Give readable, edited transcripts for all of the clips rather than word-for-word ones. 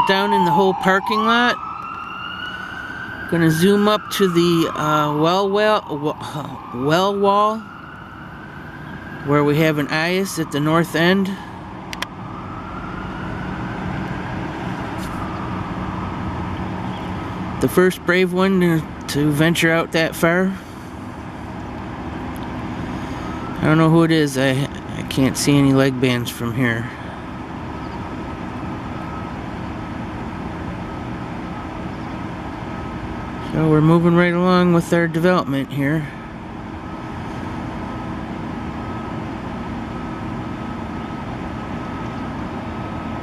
down in the whole parking lot. Gonna zoom up to the well wall where we have an eyas at the north end. The first brave one to venture out that far. I don't know who it is. I can't see any leg bands from here. So we're moving right along with our development here.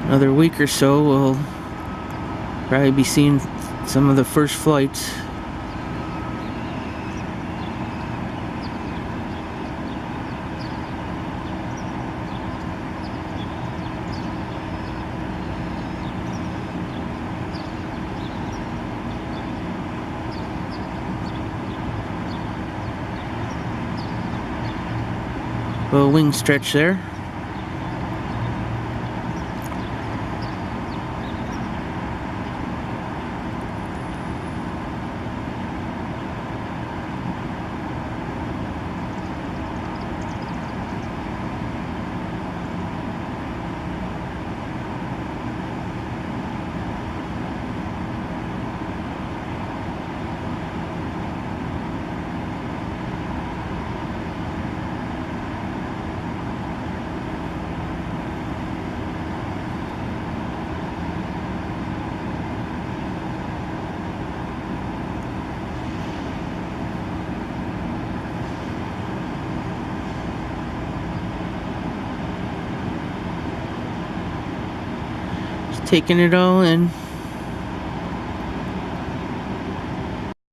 Another week or so we'll probably be seeing some of the first flights. Little wing stretch there. Taking it all in.